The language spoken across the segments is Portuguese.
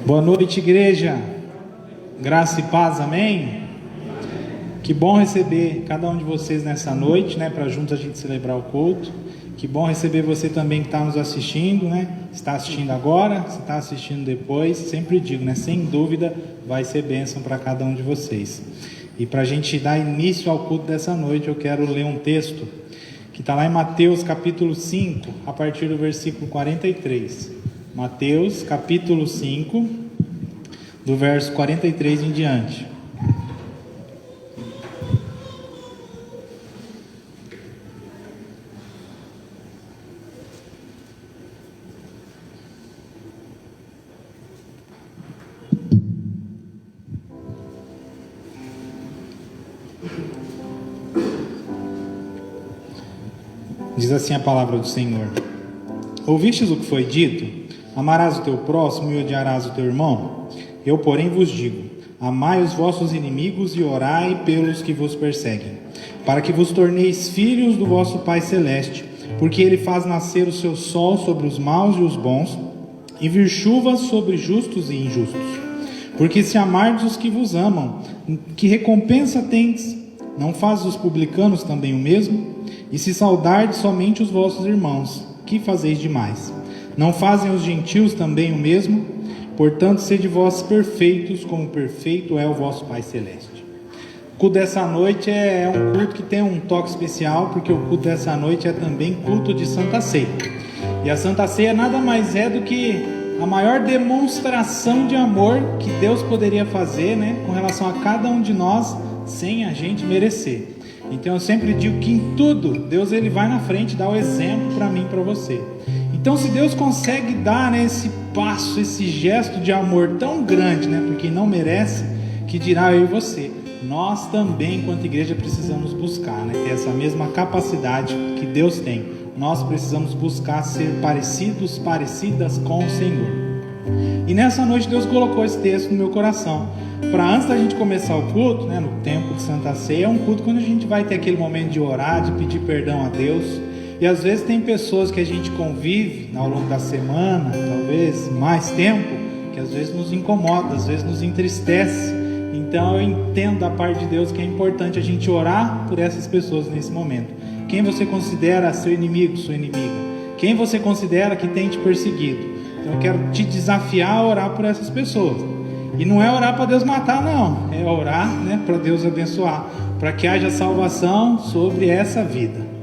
Boa noite, igreja. Graça e paz, amém? Que bom receber cada um de vocês nessa noite, né? Para juntos a gente celebrar o culto. Que bom receber você também que está nos assistindo, né? Está assistindo agora, se está assistindo depois. Sempre digo, né? Sem dúvida vai ser bênção para cada um de vocês. E para a gente dar início ao culto dessa noite, eu quero ler um texto que está lá em Mateus capítulo 5, a partir do versículo 43. Mateus capítulo 5, do verso 43 em diante. Diz assim a palavra do Senhor: Ouvistes o que foi dito? Amarás o teu próximo e odiarás o teu irmão? Eu, porém, vos digo: amai os vossos inimigos e orai pelos que vos perseguem, para que vos torneis filhos do vosso Pai Celeste, porque Ele faz nascer o seu sol sobre os maus e os bons, e vir chuvas sobre justos e injustos. Porque se amardes os que vos amam, que recompensa tendes? Não fazem os publicanos também o mesmo? E se saudardes somente os vossos irmãos, que fazeis demais? Não fazem os gentios também o mesmo? Portanto, sede vós perfeitos, como perfeito é o vosso Pai Celeste. O culto dessa noite é um culto que tem um toque especial, porque o culto dessa noite é também culto de Santa Ceia. E a Santa Ceia nada mais é do que a maior demonstração de amor que Deus poderia fazer, né, com relação a cada um de nós, sem a gente merecer. Então eu sempre digo que em tudo Deus ele vai na frente, dá o exemplo para mim e para você. Então se Deus consegue dar, né, esse passo, esse gesto de amor tão grande, né, porque não merece, que dirá eu e você. Nós também, enquanto igreja, precisamos buscar, né, ter essa mesma capacidade que Deus tem. Nós precisamos buscar ser parecidas com o Senhor. E nessa noite Deus colocou esse texto no meu coração, para antes da gente começar o culto, né, no tempo de Santa Ceia, é um culto quando a gente vai ter aquele momento de orar, de pedir perdão a Deus. E às vezes tem pessoas que a gente convive ao longo da semana, talvez mais tempo, que às vezes nos incomoda, às vezes nos entristece. Então eu entendo da parte de Deus que é importante a gente orar por essas pessoas nesse momento. Quem você considera seu inimigo, sua inimiga? Quem você considera que tem te perseguido? Então eu quero te desafiar a orar por essas pessoas. E não é orar para Deus matar, não. É orar, né, para Deus abençoar, para que haja salvação sobre essa vida.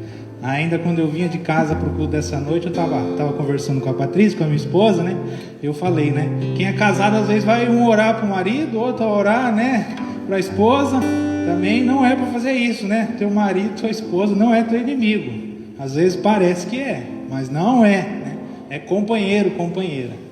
Ainda quando eu vinha de casa para o culto dessa noite, eu estava conversando com a Patrícia, com a minha esposa, né? Eu falei, né? Quem é casado às vezes vai um orar para o marido, outro orar, né, para a esposa. Também não é para fazer isso, né? Teu marido, tua esposa não é teu inimigo. Às vezes parece que é, mas não é, né? É companheiro, companheira.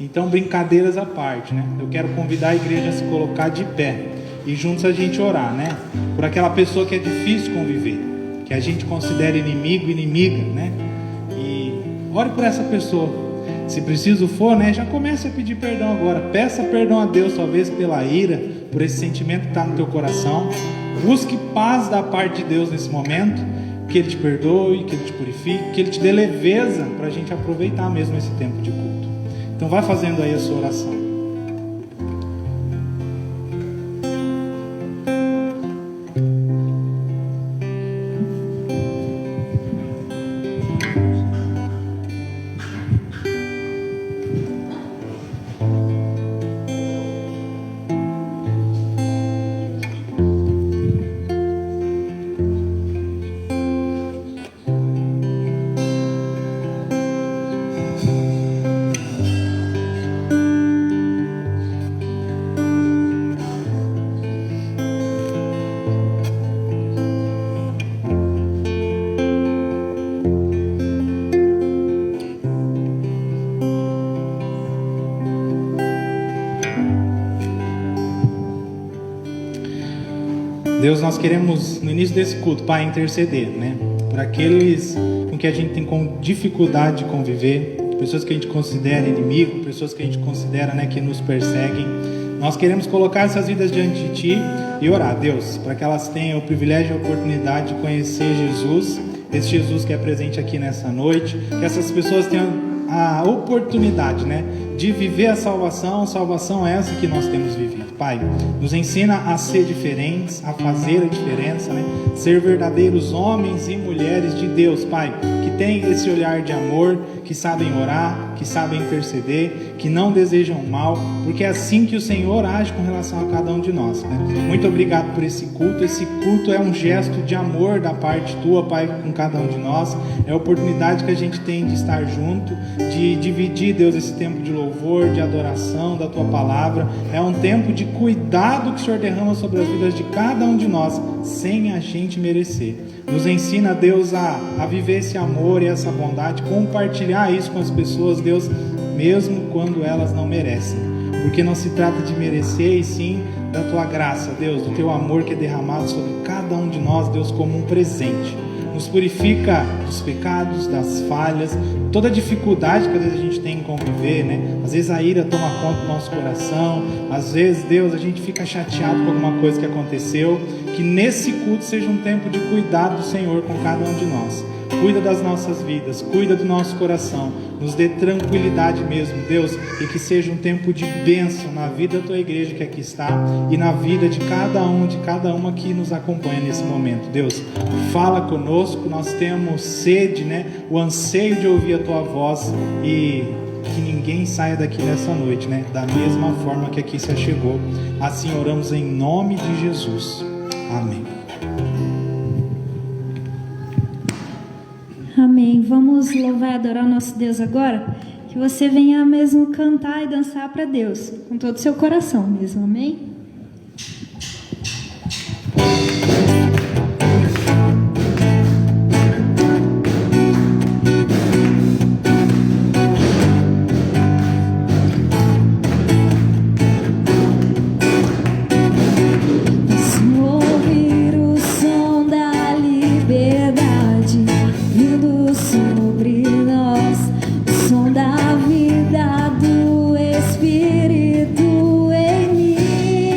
Então, brincadeiras à parte, né? Eu quero convidar a igreja a se colocar de pé e juntos a gente orar, né? Por aquela pessoa que é difícil conviver, que a gente considera inimigo, inimiga, né? E ore por essa pessoa. Se preciso for, né? Já comece a pedir perdão agora. Peça perdão a Deus, talvez pela ira, por esse sentimento que está no teu coração. Busque paz da parte de Deus nesse momento. Que Ele te perdoe, que Ele te purifique, que Ele te dê leveza para a gente aproveitar mesmo esse tempo de culto. Então vai fazendo aí a sua oração. Deus, nós queremos, no início desse culto, Pai, interceder, né? Por aqueles com que a gente tem dificuldade de conviver, pessoas que a gente considera inimigo, pessoas que a gente considera, né, que nos perseguem. Nós queremos colocar essas vidas diante de Ti e orar, Deus, para que elas tenham o privilégio e a oportunidade de conhecer Jesus esse Jesus que é presente aqui nessa noite, que essas pessoas tenham a oportunidade, né, de viver a salvação essa que nós temos vivido. Pai, nos ensina a ser diferentes, a fazer a diferença, né, ser verdadeiros homens e mulheres de Deus, Pai, que tem esse olhar de amor, que sabem orar, que sabem interceder, que não desejam mal, porque é assim que o Senhor age com relação a cada um de nós, né? Muito obrigado por esse culto. Esse culto é um gesto de amor da parte tua, Pai, com cada um de nós. É a oportunidade que a gente tem de estar junto, de dividir, Deus, esse tempo de louvor, de adoração da tua palavra. É um tempo de cuidado que o Senhor derrama sobre as vidas de cada um de nós, sem a gente merecer. Nos ensina, Deus, a viver esse amor e essa bondade, compartilhar isso com as pessoas, Deus, mesmo quando elas não merecem, porque não se trata de merecer, e sim da tua graça, Deus, do teu amor que é derramado sobre cada um de nós, Deus, como um presente. Nos purifica dos pecados, das falhas, toda a dificuldade que às vezes a gente tem em conviver, né? Às vezes a ira toma conta do nosso coração, às vezes, Deus, a gente fica chateado com alguma coisa que aconteceu. Que nesse culto seja um tempo de cuidado do Senhor com cada um de nós. Cuida das nossas vidas, cuida do nosso coração, nos dê tranquilidade mesmo, Deus, e que seja um tempo de bênção na vida da tua igreja que aqui está e na vida de cada uma que nos acompanha nesse momento. Deus, fala conosco, nós temos sede, né, o anseio de ouvir a tua voz, e que ninguém saia daqui nessa noite, né, da mesma forma que aqui se achegou. Assim oramos em nome de Jesus. Amém. Amém. Vamos louvar e adorar o nosso Deus agora. Que você venha mesmo cantar e dançar para Deus, com todo o seu coração mesmo. Amém? Vida do Espírito em mim.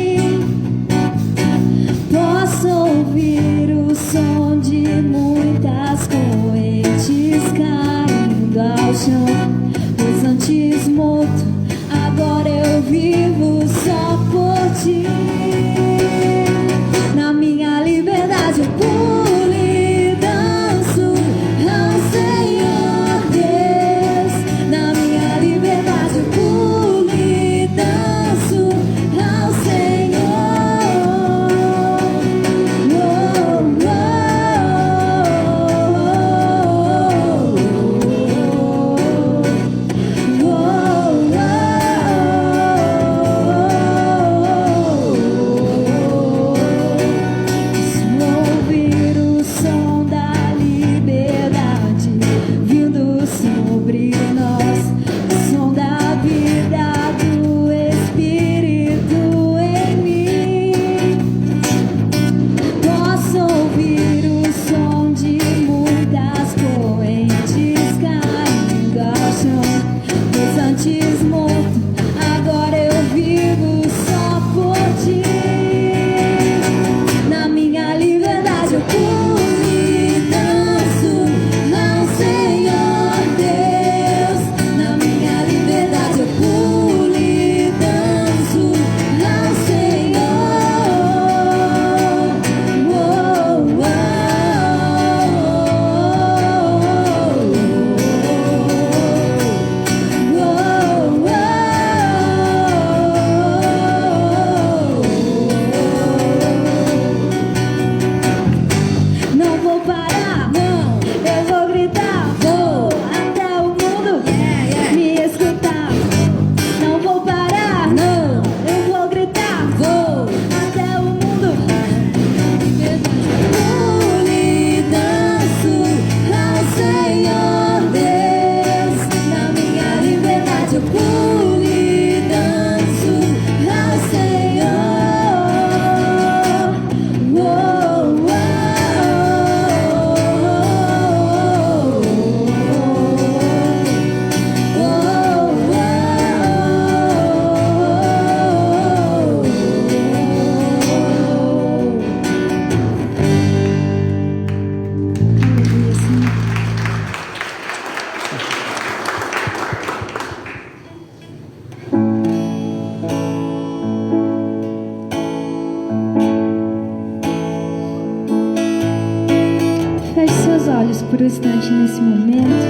nesse momento.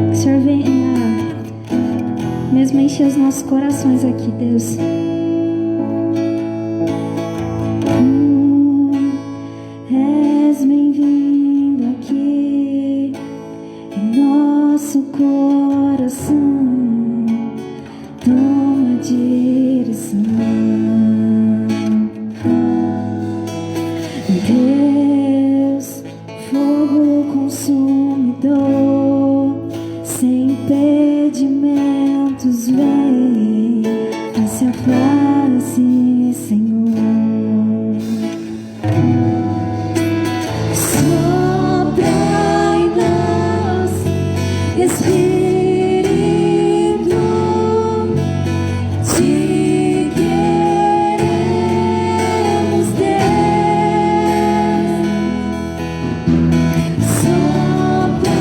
Que o Senhor venha mesmo encher os nossos corações aqui, Deus. És bem-vindo aqui em nosso coração. Toma direção, Deus, fogo consumidor, sem impedimentos, vem face a face, Senhor. Sopra em nós, Espírito. Sopra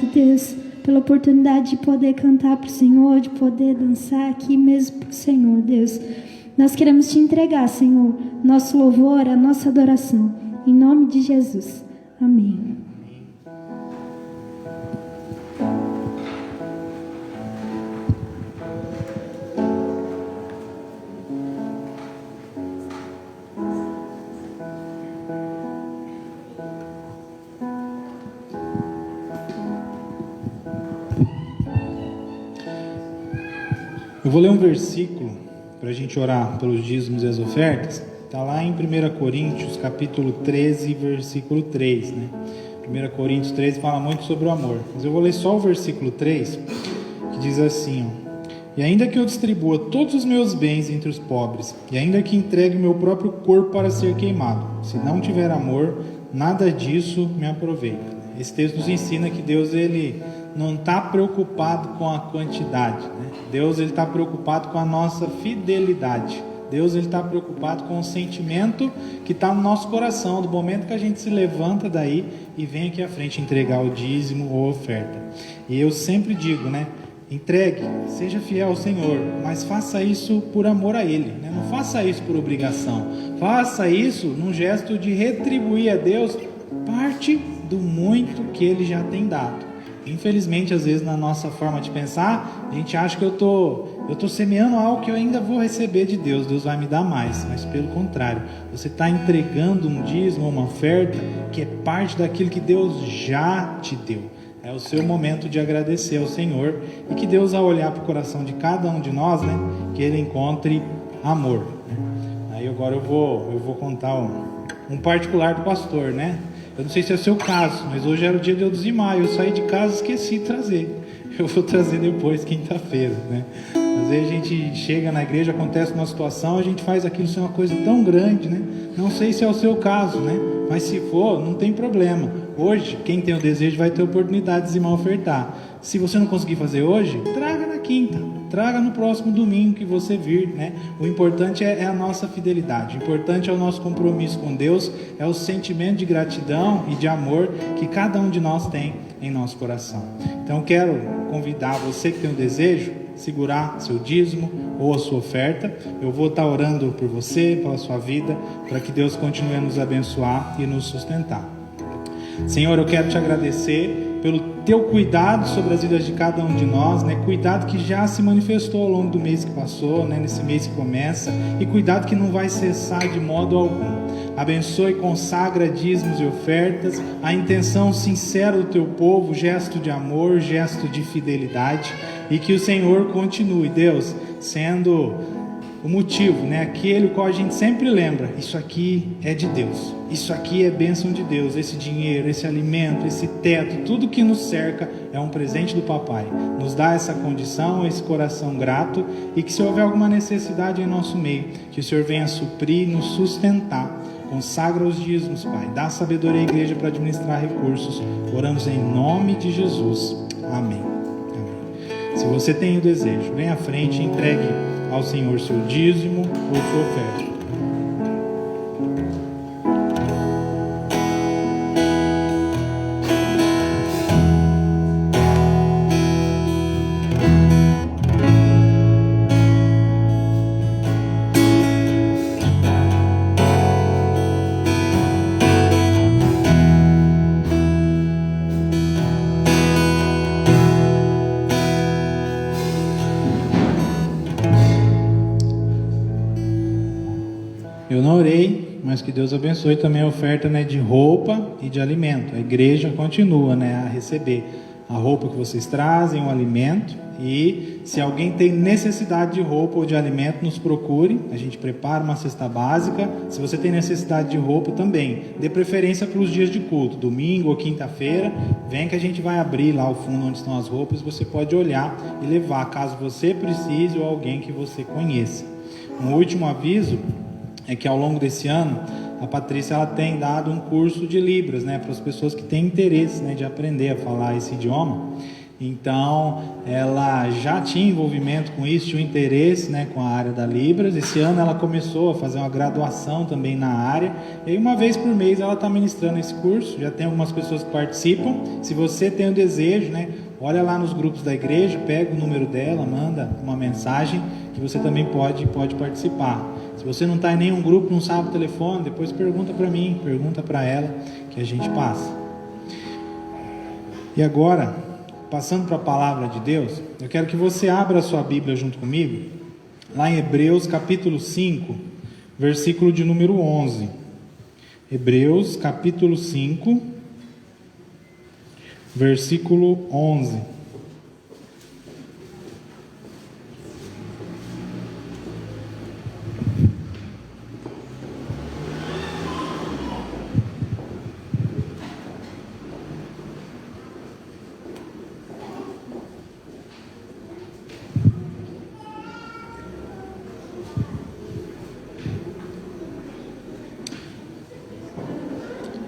Deus, pela oportunidade de poder cantar para o Senhor, de poder dançar aqui mesmo para o Senhor, Deus. Nós queremos te entregar, Senhor, nosso louvor, a nossa adoração. Em nome de Jesus. Amém. Eu vou ler um versículo para a gente orar pelos dízimos e as ofertas. Está lá em 1 Coríntios, capítulo 13, versículo 3. 1 Coríntios 13 fala muito sobre o amor. Mas eu vou ler só o versículo 3, que diz assim: E ainda que eu distribua todos os meus bens entre os pobres, e ainda que entregue o meu próprio corpo para ser queimado, se não tiver amor, nada disso me aproveita. Esse texto nos ensina que Deus, ele não está preocupado com a quantidade, Deus, ele está preocupado com a nossa fidelidade. Deus, ele está preocupado com o sentimento que está no nosso coração, do momento que a gente se levanta daí e vem aqui à frente entregar o dízimo ou oferta. E eu sempre digo, entregue, seja fiel ao Senhor, mas faça isso por amor a Ele, não faça isso por obrigação, faça isso num gesto de retribuir a Deus parte do muito que Ele já tem dado. Infelizmente, às vezes, na nossa forma de pensar, a gente acha que eu tô semeando algo que eu ainda vou receber de Deus, Deus vai me dar mais, mas pelo contrário, você está entregando um dízimo, uma oferta, que é parte daquilo que Deus já te deu. É o seu momento de agradecer ao Senhor, e que Deus, ao olhar para o coração de cada um de nós, que Ele encontre amor. Aí agora eu vou contar um particular do pastor, Eu não sei se é o seu caso, mas hoje era o dia de eu dizimar. Eu saí de casa e esqueci de trazer. Eu vou trazer depois, quinta-feira, Às vezes a gente chega na igreja, acontece uma situação, a gente faz aquilo ser uma coisa tão grande, Não sei se é o seu caso, Mas se for, não tem problema. Hoje, quem tem o desejo vai ter a oportunidade de dizimar, ofertar. Se você não conseguir fazer hoje, traga na quinta, traga no próximo domingo que você vir, O importante é a nossa fidelidade, o importante é o nosso compromisso com Deus, é o sentimento de gratidão e de amor que cada um de nós tem em nosso coração. Então quero convidar você que tem o desejo, segurar seu dízimo ou a sua oferta. Eu vou estar orando por você, pela sua vida, para que Deus continue a nos abençoar e nos sustentar. Senhor, eu quero te agradecer pelo teu cuidado sobre as vidas de cada um de nós, cuidado que já se manifestou ao longo do mês que passou, nesse mês que começa, e cuidado que não vai cessar de modo algum. Abençoe e consagra dízimos e ofertas, a intenção sincera do teu povo, gesto de amor, gesto de fidelidade, e que o Senhor continue, Deus, sendo o motivo, aquele o qual a gente sempre lembra: isso aqui é de Deus, isso aqui é bênção de Deus, esse dinheiro, esse alimento, esse teto, tudo que nos cerca é um presente do Papai. Nos dá essa condição, esse coração grato, e que se houver alguma necessidade em nosso meio, que o Senhor venha suprir, nos sustentar. Consagra os dízimos, Pai, dá sabedoria à igreja para administrar recursos. Oramos em nome de Jesus, amém. Se você tem o desejo, vem à frente e entregue ao Senhor seu dízimo ou sua oferta. Eu não orei, mas que Deus abençoe também a oferta de roupa e de alimento. A igreja continua a receber a roupa que vocês trazem, o alimento. E se alguém tem necessidade de roupa ou de alimento, nos procure. A gente prepara uma cesta básica. Se você tem necessidade de roupa também, dê preferência para os dias de culto, domingo ou quinta-feira. Vem que a gente vai abrir lá o fundo onde estão as roupas. Você pode olhar e levar, caso você precise ou alguém que você conheça. Um último aviso é que ao longo desse ano, a Patrícia ela tem dado um curso de Libras, para as pessoas que têm interesse de aprender a falar esse idioma. Então, ela já tinha envolvimento com isso, tinha um interesse, né, com a área da Libras. Esse ano ela começou a fazer uma graduação também na área. E aí, uma vez por mês ela está ministrando esse curso. Já tem algumas pessoas que participam. Se você tem o desejo, né, olha lá nos grupos da igreja, pega o número dela, manda uma mensagem que você também pode participar. Se você não está em nenhum grupo, não sabe o telefone, depois pergunta para mim, pergunta para ela, que a gente passa. E agora, passando para a palavra de Deus, eu quero que você abra a sua Bíblia junto comigo, lá em Hebreus capítulo 5, versículo de número 11. Hebreus capítulo 5, versículo 11.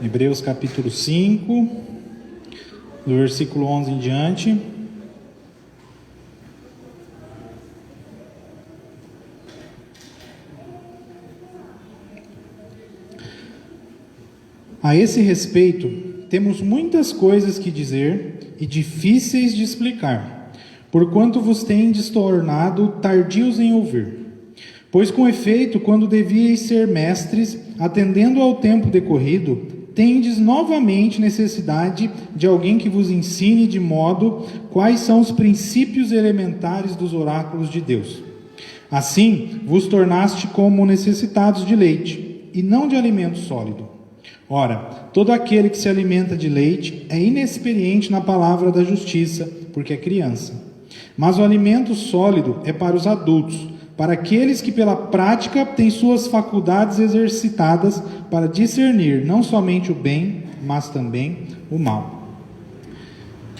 Hebreus capítulo 5, do versículo 11 em diante. A esse respeito, temos muitas coisas que dizer e difíceis de explicar, porquanto vos tendes tornado tardios em ouvir. Pois com efeito, quando devíeis ser mestres, atendendo ao tempo decorrido, tendes novamente necessidade de alguém que vos ensine de modo quais são os princípios elementares dos oráculos de Deus. Assim, vos tornaste como necessitados de leite, e não de alimento sólido. Ora, todo aquele que se alimenta de leite é inexperiente na palavra da justiça, porque é criança. Mas o alimento sólido é para os adultos, para aqueles que pela prática têm suas faculdades exercitadas para discernir não somente o bem, mas também o mal.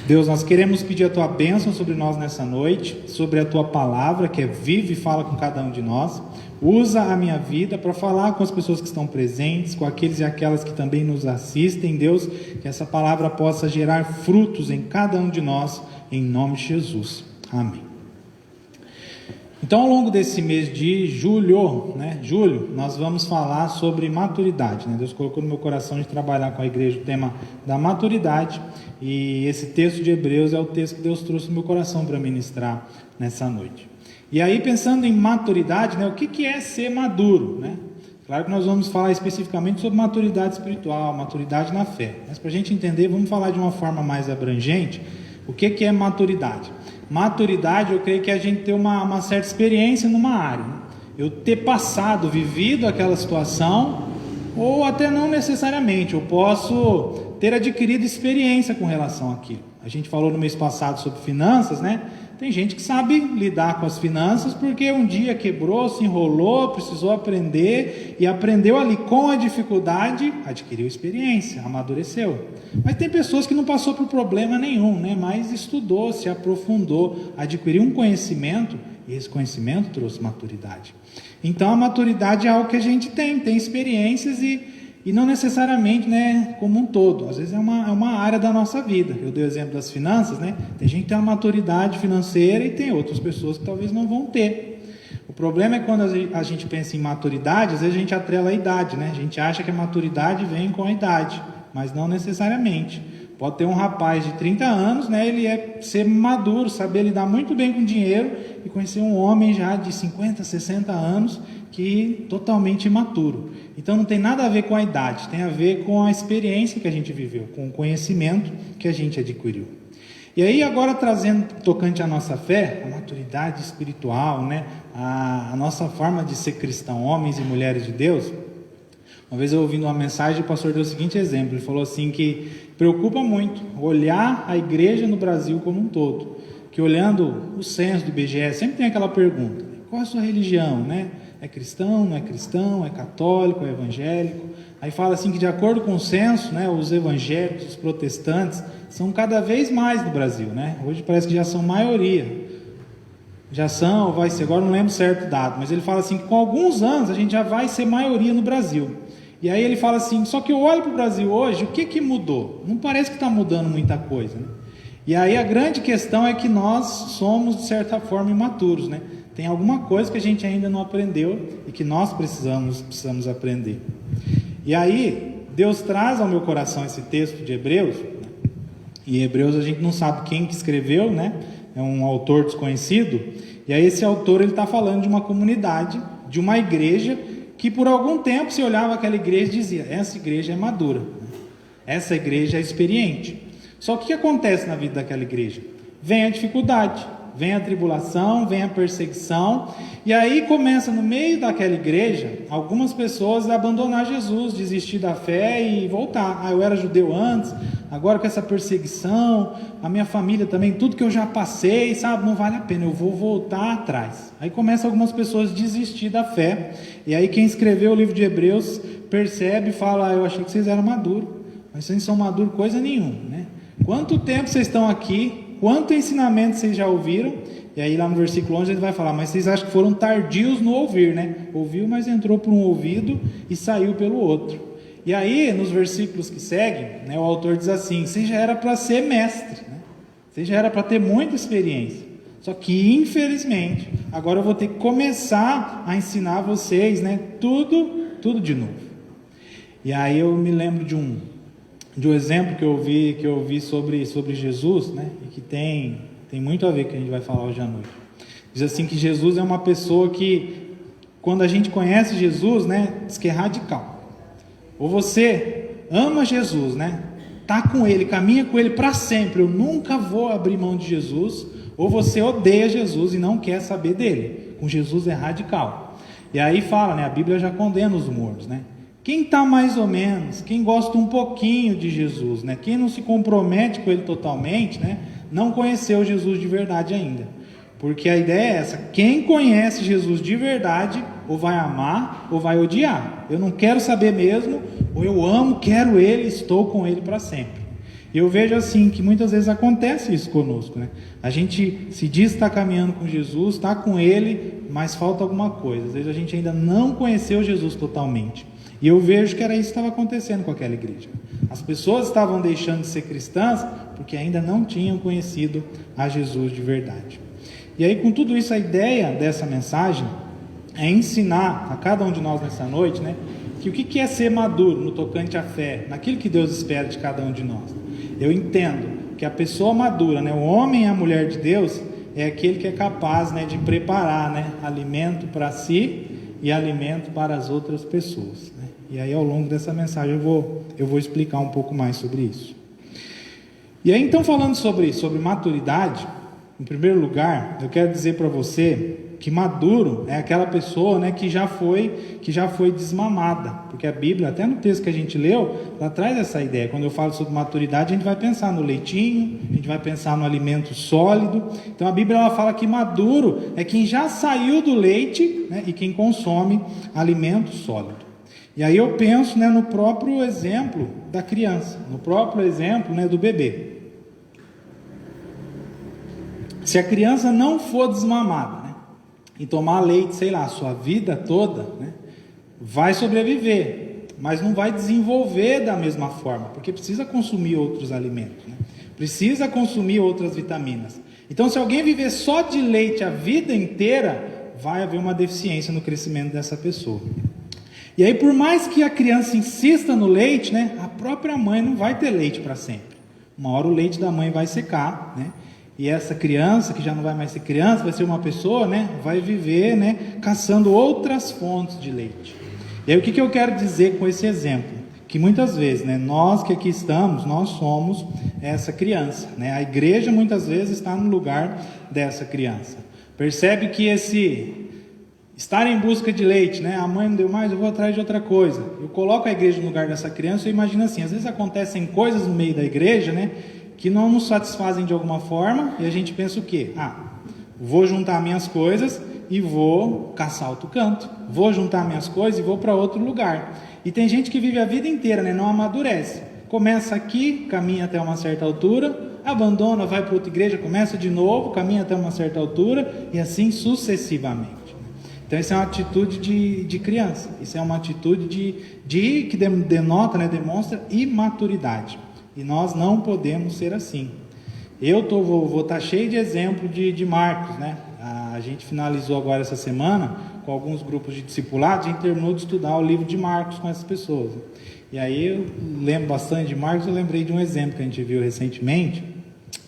Deus, nós queremos pedir a Tua bênção sobre nós nessa noite, sobre a Tua palavra, que é viva e fala com cada um de nós. Usa a minha vida para falar com as pessoas que estão presentes, com aqueles e aquelas que também nos assistem. Deus, que essa palavra possa gerar frutos em cada um de nós, em nome de Jesus. Amém. Então, ao longo desse mês de julho, nós vamos falar sobre maturidade. Deus colocou no meu coração de trabalhar com a igreja o tema da maturidade, e esse texto de Hebreus é o texto que Deus trouxe no meu coração para ministrar nessa noite. E aí, pensando em maturidade, o que é ser maduro? Claro que nós vamos falar especificamente sobre maturidade espiritual, maturidade na fé, mas para a gente entender, vamos falar de uma forma mais abrangente. O que é maturidade? Maturidade, eu creio que é a gente ter uma certa experiência numa área. Eu ter passado, vivido aquela situação, ou até não necessariamente, eu posso ter adquirido experiência com relação àquilo. A gente falou no mês passado sobre finanças, Tem gente que sabe lidar com as finanças porque um dia quebrou, se enrolou, precisou aprender e aprendeu ali com a dificuldade, adquiriu experiência, amadureceu. Mas tem pessoas que não passou por problema nenhum, mas estudou, se aprofundou, adquiriu um conhecimento e esse conhecimento trouxe maturidade. Então a maturidade é algo que a gente tem experiências e não necessariamente como um todo, às vezes é uma área da nossa vida. Eu dei o exemplo das finanças, tem gente que tem uma maturidade financeira e tem outras pessoas que talvez não vão ter. O problema é quando a gente pensa em maturidade, às vezes a gente atrela a idade, a gente acha que a maturidade vem com a idade, mas não necessariamente. Pode ter um rapaz de 30 anos, ele ser maduro, saber lidar muito bem com dinheiro, e conhecer um homem já de 50, 60 anos, que totalmente imaturo. Então não tem nada a ver com a idade, tem a ver com a experiência que a gente viveu, com o conhecimento que a gente adquiriu. E aí agora trazendo tocante à nossa fé, a maturidade espiritual, a nossa forma de ser cristão, homens e mulheres de Deus. Uma vez eu ouvindo uma mensagem, o pastor deu o seguinte exemplo, ele falou assim que preocupa muito olhar a igreja no Brasil como um todo, que olhando o censo do IBGE, sempre tem aquela pergunta, qual é a sua religião, É cristão, não é cristão, é católico, é evangélico? Aí fala assim que de acordo com o censo, os evangélicos, os protestantes, são cada vez mais no Brasil, Hoje parece que já são maioria. Já são, vai ser, agora não lembro certo o dado, mas ele fala assim que com alguns anos a gente já vai ser maioria no Brasil. E aí ele fala assim, só que eu olho para o Brasil hoje, o que mudou? Não parece que está mudando muita coisa, E E aí a grande questão é que nós somos, de certa forma, imaturos, né? Tem alguma coisa que a gente ainda não aprendeu e que nós precisamos aprender. E aí, Deus traz ao meu coração esse texto de Hebreus, né? E Hebreus a gente não sabe quem que escreveu, né? É um autor desconhecido. E aí esse autor ele está falando de uma comunidade, de uma igreja, que por algum tempo se olhava aquela igreja e dizia, essa igreja é madura, essa igreja é experiente. Só que o que acontece na vida daquela igreja? Vem a dificuldade, vem a tribulação, vem a perseguição, e aí começa no meio daquela igreja, algumas pessoas a abandonar Jesus, desistir da fé e voltar. Eu era judeu antes, agora com essa perseguição, a minha família também, tudo que eu já passei, sabe, não vale a pena, eu vou voltar atrás. Aí começa algumas pessoas a desistir da fé, e aí quem escreveu o livro de Hebreus percebe e fala, eu achei que vocês eram maduros, mas vocês não são maduros coisa nenhuma, né? Quanto tempo vocês estão aqui? Quanto ensinamento vocês já ouviram? E aí lá no versículo 11 ele vai falar, mas vocês acham que foram tardios no ouvir, né? Ouviu, mas entrou por um ouvido e saiu pelo outro. E aí, nos versículos que seguem, né, o autor diz assim, você já era para ser mestre, né? Você já era para ter muita experiência. Só que, infelizmente, agora eu vou ter que começar a ensinar vocês, né, tudo de novo. E aí eu me lembro de um exemplo que eu vi sobre Jesus, né, e que tem muito a ver com o que a gente vai falar hoje à noite. Diz assim que Jesus é uma pessoa que, quando a gente conhece Jesus, né, diz que é radical. Ou você ama Jesus, né, tá com Ele, caminha com Ele para sempre, eu nunca vou abrir mão de Jesus, ou você odeia Jesus e não quer saber dele. Com Jesus é radical. E aí fala, né, a Bíblia já condena os mornos, né. Quem está mais ou menos, quem gosta um pouquinho de Jesus, né? Quem não se compromete com Ele totalmente, né? Não conheceu Jesus de verdade ainda. Porque a ideia é essa, quem conhece Jesus de verdade, ou vai amar, ou vai odiar. Eu não quero saber mesmo, ou eu amo, quero Ele, estou com Ele para sempre. E eu vejo assim, que muitas vezes acontece isso conosco, né? A gente se diz estar caminhando com Jesus, está com Ele, mas falta alguma coisa. Às vezes a gente ainda não conheceu Jesus totalmente. E eu vejo que era isso que estava acontecendo com aquela igreja. As pessoas estavam deixando de ser cristãs porque ainda não tinham conhecido a Jesus de verdade. E aí, com tudo isso, a ideia dessa mensagem é ensinar a cada um de nós nessa noite, né, que o que é ser maduro no tocante à fé, naquilo que Deus espera de cada um de nós. Eu entendo que a pessoa madura, né, o homem e a mulher de Deus, é aquele que é capaz, né, de preparar, né, alimento para si e alimento para as outras pessoas, né? E aí ao longo dessa mensagem eu vou explicar um pouco mais sobre isso. E aí então, falando sobre maturidade, em primeiro lugar, eu quero dizer para você que maduro é aquela pessoa, né, que já foi desmamada, porque a Bíblia, até no texto que a gente leu, ela traz essa ideia. Quando eu falo sobre maturidade, a gente vai pensar no leitinho, a gente vai pensar no alimento sólido. Então a Bíblia ela fala que maduro é quem já saiu do leite, né, e quem consome alimento sólido. E aí eu penso, né, no próprio exemplo da criança, no próprio exemplo, né, do bebê. Se a criança não for desmamada, né, e tomar leite, sei lá, a sua vida toda, né, vai sobreviver, mas não vai desenvolver da mesma forma, porque precisa consumir outros alimentos, né, precisa consumir outras vitaminas. Então, se alguém viver só de leite a vida inteira, vai haver uma deficiência no crescimento dessa pessoa. E aí, por mais que a criança insista no leite, né, a própria mãe não vai ter leite para sempre. Uma hora o leite da mãe vai secar, né? E essa criança, que já não vai mais ser criança, vai ser uma pessoa, né, vai viver, né, caçando outras fontes de leite. E aí o que eu quero dizer com esse exemplo? Que muitas vezes, né, nós que aqui estamos, nós somos essa criança, né? A igreja muitas vezes está no lugar dessa criança. Percebe que esse estar em busca de leite, né? A mãe não deu mais, eu vou atrás de outra coisa. Eu coloco a igreja no lugar dessa criança e imagino assim, às vezes acontecem coisas no meio da igreja, né, que não nos satisfazem de alguma forma, e a gente pensa o quê? Vou juntar minhas coisas e vou caçar outro canto. Vou juntar minhas coisas e vou para outro lugar. E tem gente que vive a vida inteira, né, não amadurece. Começa aqui, caminha até uma certa altura, abandona, vai para outra igreja, começa de novo, caminha até uma certa altura, e assim sucessivamente. Então isso é uma atitude de criança, isso é uma atitude que denota, né, demonstra imaturidade, e nós não podemos ser assim. Vou estar cheio de exemplo de Marcos, né? A gente finalizou agora essa semana com alguns grupos de discipulados, a gente terminou de estudar o livro de Marcos com essas pessoas. E aí eu lembro bastante de Marcos, eu lembrei de um exemplo que a gente viu recentemente,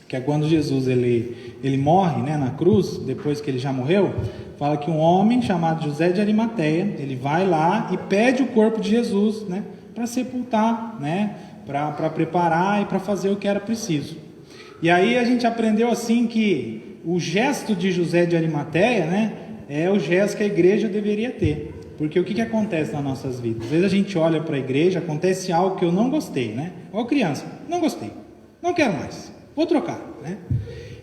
que é quando Jesus ele morre, né, na cruz, depois que ele já morreu, fala que um homem chamado José de Arimateia, ele vai lá e pede o corpo de Jesus, né, para sepultar, né, para preparar e para fazer o que era preciso. E aí a gente aprendeu assim que o gesto de José de Arimateia, né, é o gesto que a igreja deveria ter. Porque o que acontece nas nossas vidas? Às vezes a gente olha para a igreja, acontece algo que eu não gostei, né? Igual criança, não gostei, não quero mais, vou trocar, né?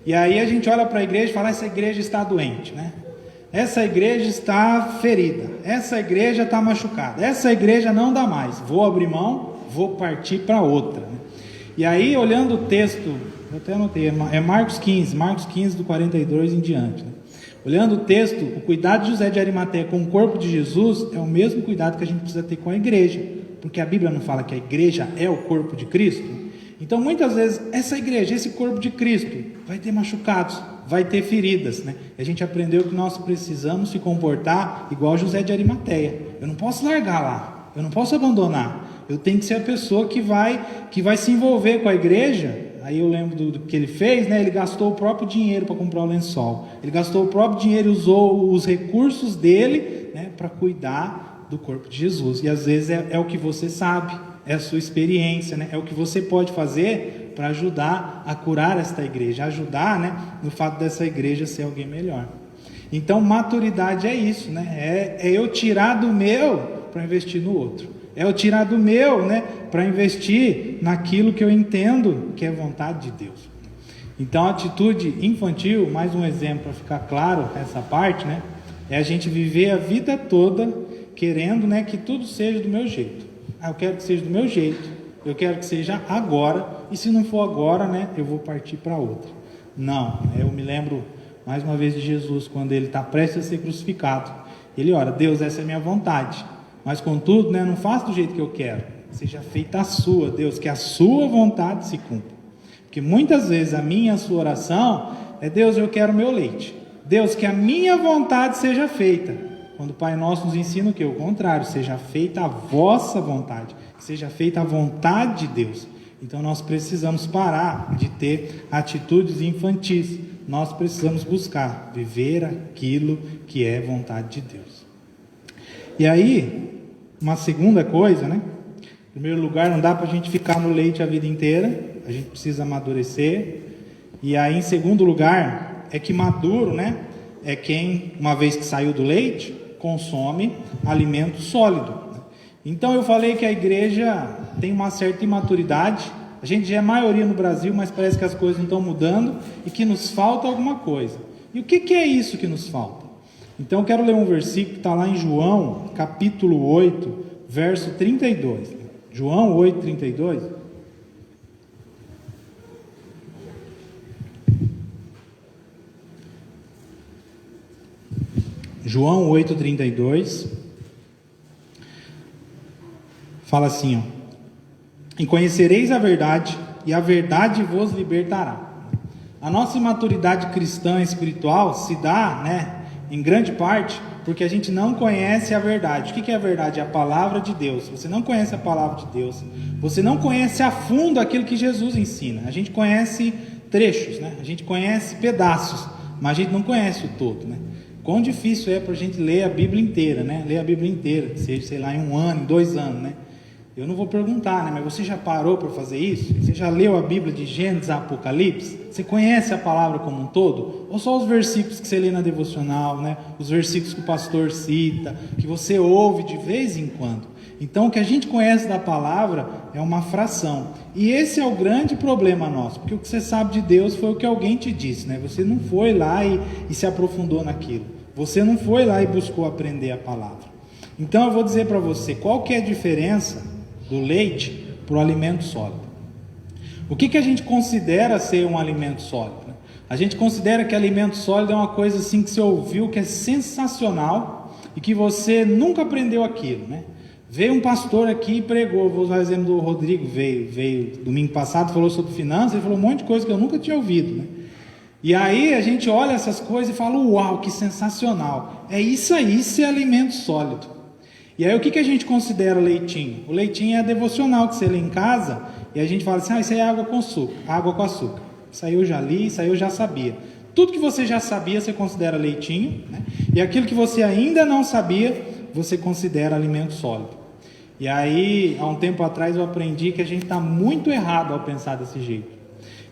E aí a gente olha para a igreja e fala, essa igreja está doente, né? Essa igreja está ferida, essa igreja está machucada, essa igreja não dá mais, vou abrir mão, vou partir para outra, né? E aí, olhando o texto, eu até anotei, é Marcos 15 do 42 em diante, né? Olhando o texto, o cuidado de José de Arimateia com o corpo de Jesus é o mesmo cuidado que a gente precisa ter com a igreja, porque a Bíblia não fala que a igreja é o corpo de Cristo? Então muitas vezes essa igreja, esse corpo de Cristo vai ter machucados, vai ter feridas, né? E a gente aprendeu que nós precisamos se comportar igual José de Arimateia. Eu não posso largar lá, eu não posso abandonar, eu tenho que ser a pessoa que vai se envolver com a igreja. Aí eu lembro do que ele fez, né? Ele gastou o próprio dinheiro para comprar o lençol, ele gastou o próprio dinheiro e usou os recursos dele, né, para cuidar do corpo de Jesus. E às vezes é o que você sabe, é a sua experiência, né? É o que você pode fazer para ajudar a curar esta igreja, ajudar, né, no fato dessa igreja ser alguém melhor. Então maturidade é isso, né? É eu tirar do meu para investir no outro. É eu tirar do meu, né, para investir naquilo que eu entendo que é vontade de Deus. Então a atitude infantil, mais um exemplo para ficar claro essa parte, né, é a gente viver a vida toda querendo, né, que tudo seja do meu jeito. Eu quero que seja do meu jeito, eu quero que seja agora, e se não for agora, né, eu vou partir para outra. Não, eu me lembro mais uma vez de Jesus, quando ele está prestes a ser crucificado. Ele ora, Deus, essa é a minha vontade, mas contudo, né, não faça do jeito que eu quero, seja feita a sua, Deus, que a sua vontade se cumpra. Porque muitas vezes a minha e a sua oração é, Deus, eu quero meu leite, Deus, que a minha vontade seja feita, quando o Pai Nosso nos ensina o que? O contrário, seja feita a vossa vontade, seja feita a vontade de Deus. Então nós precisamos parar de ter atitudes infantis, nós precisamos buscar viver aquilo que é vontade de Deus. E aí, uma segunda coisa, né? Em primeiro lugar, não dá para a gente ficar no leite a vida inteira, a gente precisa amadurecer. E aí, em segundo lugar, é que maduro, né, é quem, uma vez que saiu do leite, consome alimento sólido. Então eu falei que a igreja tem uma certa imaturidade, a gente já é maioria no Brasil, mas parece que as coisas não estão mudando e que nos falta alguma coisa. E o que é isso que nos falta? Então eu quero ler um versículo que está lá em João, capítulo 8, verso 32. João 8, 32. João 8, 32. Fala assim, ó. E conhecereis a verdade, e a verdade vos libertará. A nossa imaturidade cristã espiritual se dá, né, em grande parte, porque a gente não conhece a verdade. O que é a verdade? É a palavra de Deus. Você não conhece a palavra de Deus, você não conhece a fundo aquilo que Jesus ensina. A gente conhece trechos, né? A gente conhece pedaços, mas a gente não conhece o todo, né? Quão difícil é para a gente ler a Bíblia inteira, né? Ler a Bíblia inteira, seja, sei lá, em 1 ano, em 2 anos, né? Eu não vou perguntar, né? Mas você já parou para fazer isso? Você já leu a Bíblia de Gênesis a Apocalipse? Você conhece a palavra como um todo? Ou só os versículos que você lê na devocional, né? Os versículos que o pastor cita, que você ouve de vez em quando? Então o que a gente conhece da palavra é uma fração. E esse é o grande problema nosso, porque o que você sabe de Deus foi o que alguém te disse, né? Você não foi lá e se aprofundou naquilo. Você não foi lá e buscou aprender a palavra. Então eu vou dizer para você, qual que é a diferença do leite para o alimento sólido? O que a gente considera ser um alimento sólido? A gente considera que alimento sólido é uma coisa assim que você ouviu, que é sensacional e que você nunca aprendeu aquilo, né? Veio um pastor aqui e pregou, vou usar o exemplo do Rodrigo, veio domingo passado, falou sobre finanças, ele falou um monte de coisa que eu nunca tinha ouvido, né? E aí a gente olha essas coisas e fala, uau, que sensacional, é isso aí, isso é alimento sólido. E aí o que a gente considera leitinho? O leitinho é a devocional que você lê em casa, e a gente fala assim, isso aí é água com açúcar, isso aí eu já li, isso aí eu já sabia. Tudo que você já sabia, você considera leitinho, né? E aquilo que você ainda não sabia, você considera alimento sólido. E aí, há um tempo atrás, eu aprendi que a gente está muito errado ao pensar desse jeito.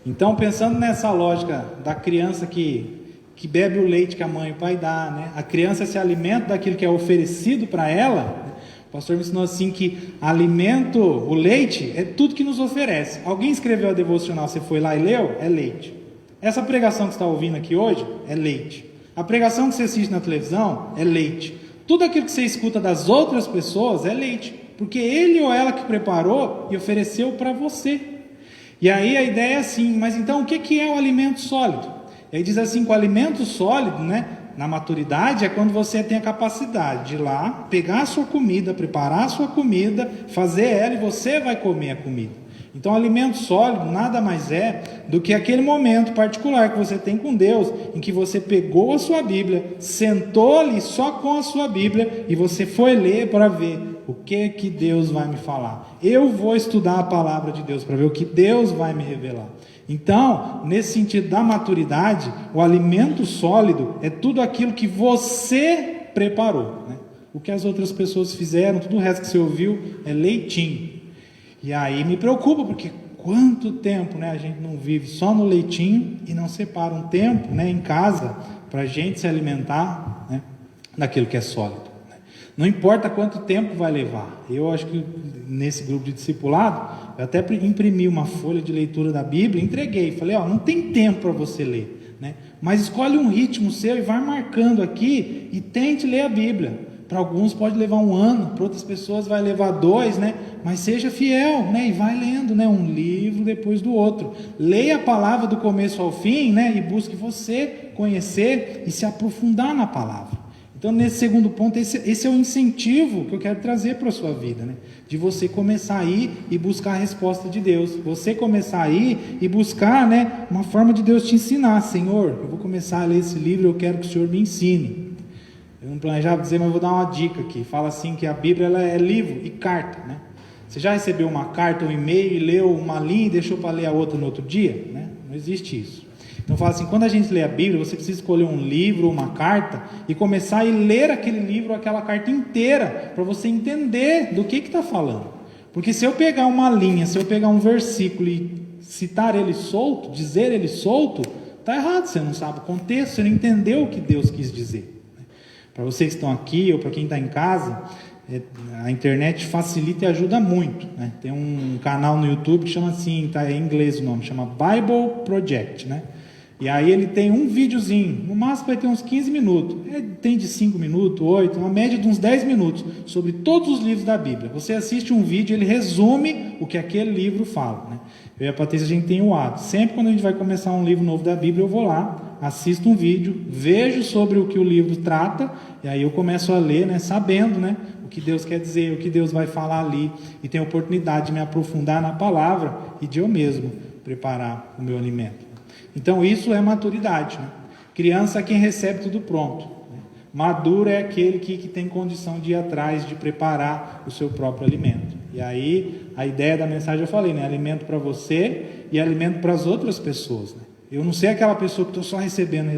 Então, pensando nessa lógica da criança que bebe o leite que a mãe e o pai dá, né? A criança se alimenta daquilo que é oferecido para ela, né? O pastor me ensinou assim que alimento, o leite, é tudo que nos oferece. Alguém escreveu a devocional, você foi lá e leu? É leite. Essa pregação que você está ouvindo aqui hoje é leite. A pregação que você assiste na televisão é leite. Tudo aquilo que você escuta das outras pessoas é leite, porque ele ou ela que preparou e ofereceu para você. E aí a ideia é assim, mas então o que é o alimento sólido? Ele diz assim, que o alimento sólido, né, na maturidade, é quando você tem a capacidade de ir lá, pegar a sua comida, preparar a sua comida, fazer ela e você vai comer a comida. Então, alimento sólido nada mais é do que aquele momento particular que você tem com Deus, em que você pegou a sua Bíblia, sentou ali só com a sua Bíblia e você foi ler para ver o que Deus vai me falar. Eu vou estudar a palavra de Deus para ver o que Deus vai me revelar. Então, nesse sentido da maturidade, o alimento sólido é tudo aquilo que você preparou, né? O que as outras pessoas fizeram, tudo o resto que você ouviu é leitinho. E aí me preocupa, porque quanto tempo, né, a gente não vive só no leitinho e não separa um tempo, né, em casa para a gente se alimentar, né, daquilo que é sólido, né? Não importa quanto tempo vai levar. Eu acho que nesse grupo de discipulado, eu até imprimi uma folha de leitura da Bíblia, entreguei, falei, não tem tempo para você ler, né, mas escolhe um ritmo seu e vai marcando aqui e tente ler a Bíblia. Para alguns pode levar 1 ano, para outras pessoas vai levar 2, né? Mas seja fiel, né? E vai lendo, né? Um livro depois do outro. Leia a palavra do começo ao fim, né? E busque você conhecer e se aprofundar na palavra. Então, nesse segundo ponto, esse é o incentivo que eu quero trazer para a sua vida, né? De você começar a ir e buscar a resposta de Deus. Você começar a ir e buscar, né, uma forma de Deus te ensinar. Senhor, eu vou começar a ler esse livro, eu quero que o Senhor me ensine. Eu não planejava dizer, mas vou dar uma dica aqui. Fala assim que a Bíblia ela é livro e carta, né? Você já recebeu uma carta, um e-mail e leu uma linha e deixou para ler a outra no outro dia? Né? Não existe isso. Então fala assim, quando a gente lê a Bíblia, você precisa escolher um livro ou uma carta e começar a ler aquele livro ou aquela carta inteira para você entender do que está falando. Porque se eu pegar uma linha, se eu pegar um versículo e citar ele solto, dizer ele solto, está errado, você não sabe o contexto, você não entendeu o que Deus quis dizer. Para vocês que estão aqui ou para quem está em casa, a internet facilita e ajuda muito, né? Tem um canal no YouTube que chama assim, tá em inglês o nome, chama Bible Project, né? E aí ele tem um videozinho, no máximo vai ter uns 15 minutos, tem de 5 minutos, 8, uma média de uns 10 minutos, sobre todos os livros da Bíblia. Você assiste um vídeo, ele resume o que aquele livro fala, né? Eu e a Patrícia, a gente tem o hábito, sempre quando a gente vai começar um livro novo da Bíblia, eu vou lá, assisto um vídeo, vejo sobre o que o livro trata, e aí eu começo a ler, né, sabendo, né, o que Deus quer dizer, o que Deus vai falar ali, e tenho a oportunidade de me aprofundar na palavra e de eu mesmo preparar o meu alimento. Então isso é maturidade, né? Criança é quem recebe tudo pronto, né? Maduro é aquele que tem condição de ir atrás, de preparar o seu próprio alimento. E aí a ideia da mensagem eu falei, né? Alimento para você e alimento para as outras pessoas, né? Eu não sei aquela pessoa que estou só recebendo,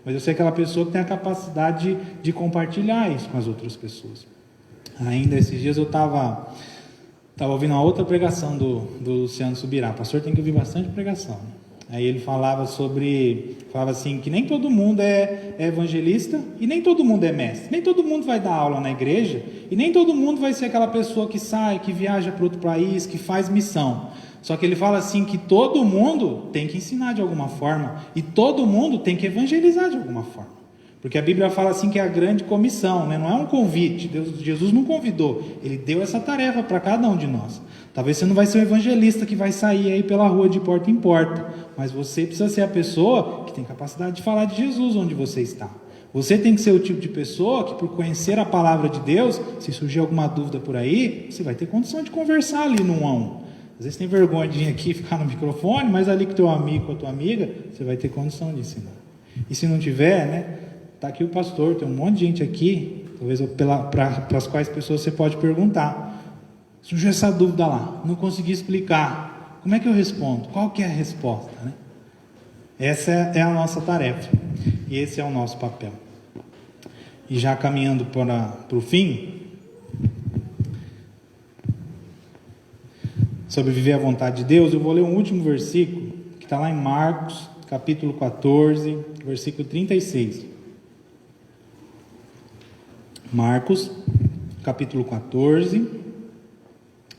mas eu sei aquela pessoa que tem a capacidade de compartilhar isso com as outras pessoas. Ainda esses dias eu estava ouvindo uma outra pregação do Luciano Subirá. O pastor tem que ouvir bastante pregação, né? Aí ele falava assim, que nem todo mundo é evangelista e nem todo mundo é mestre. Nem todo mundo vai dar aula na igreja e nem todo mundo vai ser aquela pessoa que sai, que viaja para outro país, que faz missão. Só que ele fala assim que todo mundo tem que ensinar de alguma forma e todo mundo tem que evangelizar de alguma forma. Porque a Bíblia fala assim que é a grande comissão, né? Não é um convite, Jesus não convidou, Ele deu essa tarefa para cada um de nós. Talvez você não vai ser um evangelista que vai sair aí pela rua de porta em porta, mas você precisa ser a pessoa que tem capacidade de falar de Jesus onde você está. Você tem que ser o tipo de pessoa que, por conhecer a palavra de Deus, se surgir alguma dúvida por aí, você vai ter condição de conversar ali no 1 a 1. Às vezes tem vergonha de vir aqui ficar no microfone, mas ali com o teu amigo, com a tua amiga, você vai ter condição de ensinar. E se não tiver, né, tá aqui o pastor, tem um monte de gente aqui, talvez para as quais pessoas você pode perguntar. Surgiu essa dúvida lá, não consegui explicar. Como é que eu respondo? Qual que é a resposta, né? Essa é a nossa tarefa. E esse é o nosso papel. E já caminhando para o fim, sobre viver a vontade de Deus, eu vou ler um último versículo, que está lá em Marcos, capítulo 14, versículo 36. Marcos, capítulo 14,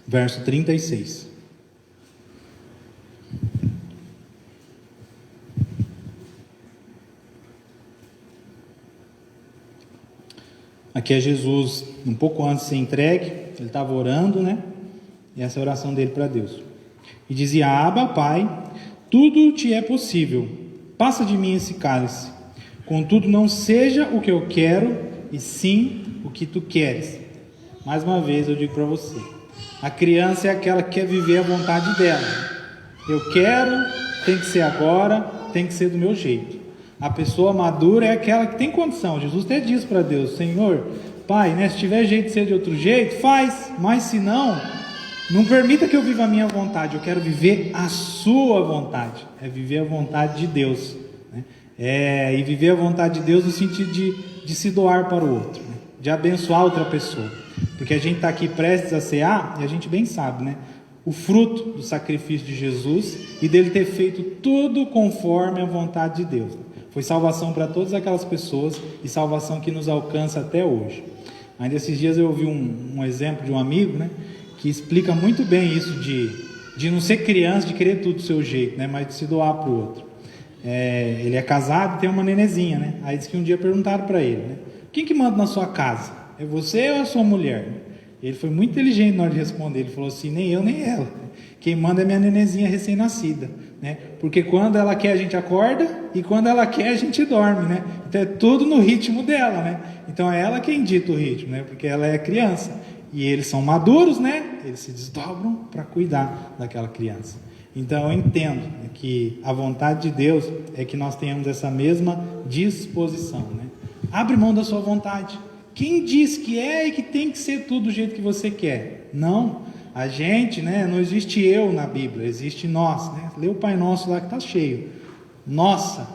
verso 36. Aqui é Jesus, um pouco antes de ser entregue, ele estava orando, né? E essa é a oração dele para Deus. E dizia: Abba, Pai, tudo te é possível, passa de mim esse cálice. Contudo, não seja o que eu quero, e sim o que tu queres. Mais uma vez eu digo para você, a criança é aquela que quer viver a vontade dela. Eu quero, tem que ser agora, tem que ser do meu jeito. A pessoa madura é aquela que tem condição. Jesus até diz para Deus: Senhor, Pai, né, se tiver jeito de ser de outro jeito, faz, mas se não, não permita que eu viva a minha vontade. Eu quero viver a sua vontade. É viver a vontade de Deus, né? E viver a vontade de Deus no sentido de se doar para o outro, né? De abençoar outra pessoa. Porque a gente está aqui prestes a cear, e a gente bem sabe, né, o fruto do sacrifício de Jesus e dele ter feito tudo conforme a vontade de Deus. Foi salvação para todas aquelas pessoas e salvação que nos alcança até hoje. Ainda esses dias eu ouvi um exemplo de um amigo, né, que explica muito bem isso de não ser criança, de querer tudo do seu jeito, né, mas de se doar para o outro. Ele é casado e tem uma nenezinha, né? Aí disse que um dia perguntaram para ele, né, quem que manda na sua casa? É você ou é a sua mulher? Ele foi muito inteligente na hora de responder. Ele falou assim: nem eu nem ela. Quem manda é minha nenezinha recém-nascida, né? Porque quando ela quer a gente acorda e quando ela quer a gente dorme, né? Então é tudo no ritmo dela, né? Então é ela quem dita o ritmo, né? Porque ela é criança e eles são maduros, né? Eles se desdobram para cuidar daquela criança. Então eu entendo que a vontade de Deus é que nós tenhamos essa mesma disposição, né? Abre mão da sua vontade. Quem diz que é e que tem que ser tudo do jeito que você quer? Não, a gente, né, não existe eu na Bíblia, existe nós, né? Lê o Pai Nosso lá que está cheio. Nossa,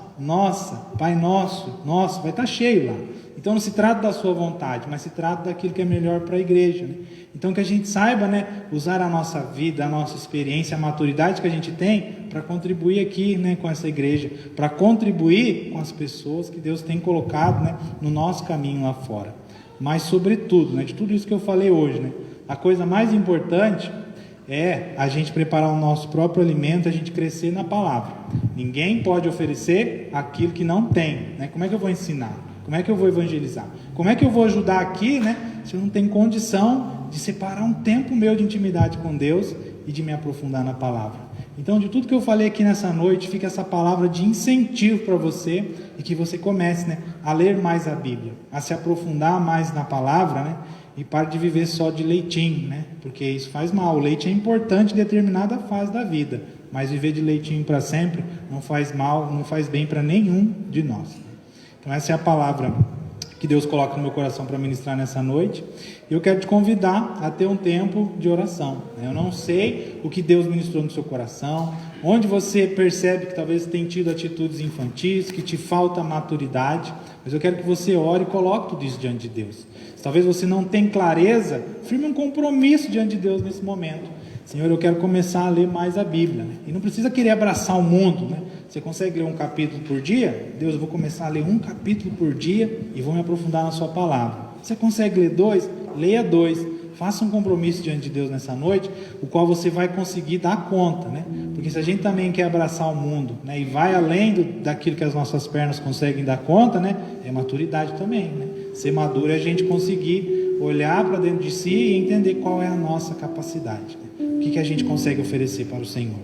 Pai Nosso, vai estar cheio lá. Então não se trata da sua vontade, mas se trata daquilo que é melhor para a igreja, né? Então que a gente saiba, né, usar a nossa vida, a nossa experiência, a maturidade que a gente tem para contribuir aqui, né, com essa igreja, para contribuir com as pessoas que Deus tem colocado, né, no nosso caminho lá fora. Mas sobretudo, né, de tudo isso que eu falei hoje, né, a coisa mais importante é a gente preparar o nosso próprio alimento, a gente crescer na palavra. Ninguém pode oferecer aquilo que não tem, né? Como é que eu vou ensinar? Como é que eu vou evangelizar? Como é que eu vou ajudar aqui, né, se eu não tenho condição de separar um tempo meu de intimidade com Deus e de me aprofundar na palavra? Então, de tudo que eu falei aqui nessa noite, fica essa palavra de incentivo para você e que você comece, né, a ler mais a Bíblia, a se aprofundar mais na palavra, né, e pare de viver só de leitinho, né, porque isso faz mal. O leite é importante em determinada fase da vida, mas viver de leitinho para sempre não faz mal, não faz bem para nenhum de nós. Então essa é a palavra que Deus coloca no meu coração para ministrar nessa noite. Eu quero te convidar a ter um tempo de oração. Eu não sei o que Deus ministrou no seu coração, onde você percebe que talvez tenha tido atitudes infantis, que te falta maturidade, mas eu quero que você ore e coloque tudo isso diante de Deus. Se talvez você não tenha clareza, firme um compromisso diante de Deus nesse momento. Senhor, eu quero começar a ler mais a Bíblia, né? E não precisa querer abraçar o mundo, né? Você consegue ler um capítulo por dia? Deus, eu vou começar a ler um capítulo por dia e vou me aprofundar na sua palavra. Você consegue ler 2? Leia 2. Faça um compromisso diante de Deus nessa noite, o qual você vai conseguir dar conta, né? Porque se a gente também quer abraçar o mundo, né, e vai além daquilo que as nossas pernas conseguem dar conta, né, é maturidade também, né? Ser maduro é a gente conseguir olhar para dentro de si e entender qual é a nossa capacidade, né? O que a gente consegue oferecer para o Senhor.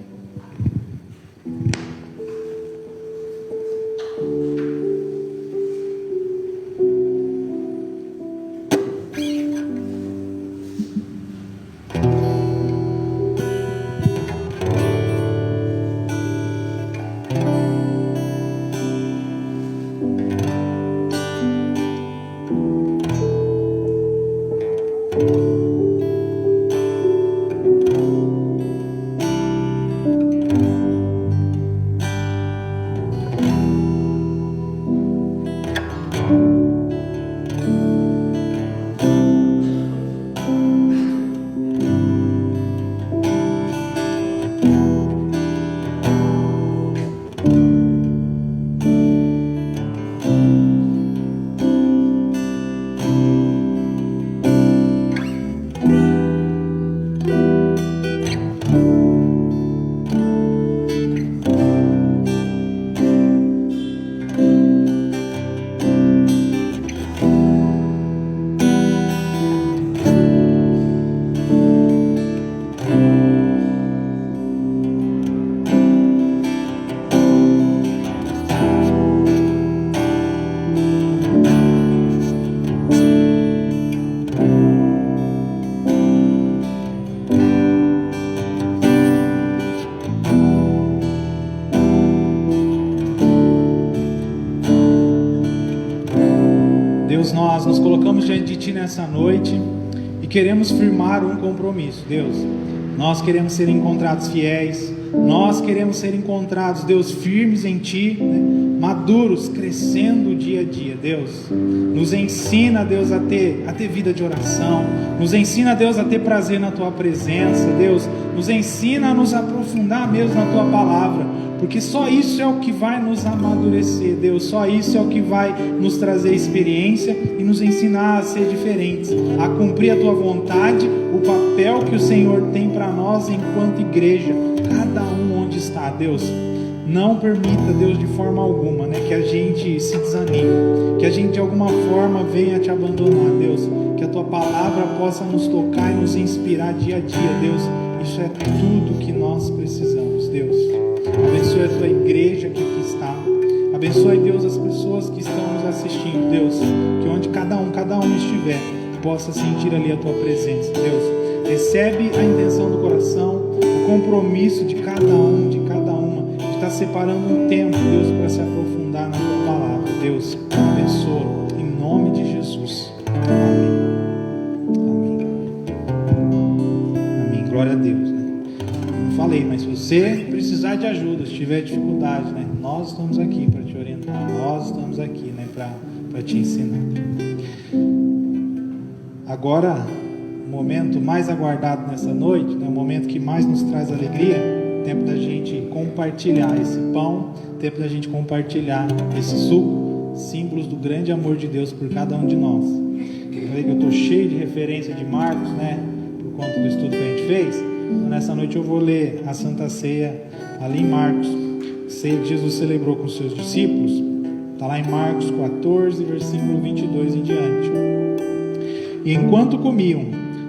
nessa noite e queremos firmar um compromisso, Deus. Nós queremos ser encontrados fiéis, nós queremos ser encontrados, Deus, firmes em Ti, né? Maduros, crescendo dia a dia, Deus. Nos ensina, Deus, a ter vida de oração, nos ensina, Deus, a ter prazer na Tua presença, Deus. Nos ensina a nos aprofundar mesmo na Tua palavra, porque só isso é o que vai nos amadurecer, Deus. Só isso é o que vai nos trazer experiência e nos ensinar a ser diferentes, a cumprir a Tua vontade, o papel que o Senhor tem para nós enquanto igreja, cada um onde está, Deus. Não permita, Deus, de forma alguma, né, que a gente se desanime, que a gente de alguma forma venha te abandonar, Deus. Que a Tua palavra possa nos tocar e nos inspirar dia a dia, Deus. Isso é tudo que nós precisamos, Deus. Abençoe a Tua igreja que aqui está. Abençoe, Deus, as pessoas que estão nos assistindo, Deus. Que onde cada um estiver, possa sentir ali a Tua presença, Deus. Recebe a intenção do coração, o compromisso de cada um, de cada uma, de estar separando um tempo, Deus, para se aprofundar na Tua palavra, Deus. Abençoa, em nome de Jesus. Amém. Amém. Glória a Deus, né? Não falei, mas se você precisar de ajuda, se tiver dificuldade, né, nós estamos aqui para te orientar, nós estamos aqui, né, para te ensinar. Agora, o momento mais aguardado nessa noite, né, o momento que mais nos traz alegria, tempo da gente compartilhar esse pão, tempo da gente compartilhar esse suco, símbolos do grande amor de Deus por cada um de nós. Eu falei que eu estou cheio de referência de Marcos, né, por conta do estudo que a gente fez. Então, nessa noite eu vou ler a Santa Ceia ali em Marcos, ceia que Jesus celebrou com os seus discípulos. Está lá em Marcos 14, versículo 22 em diante. E enquanto comiam,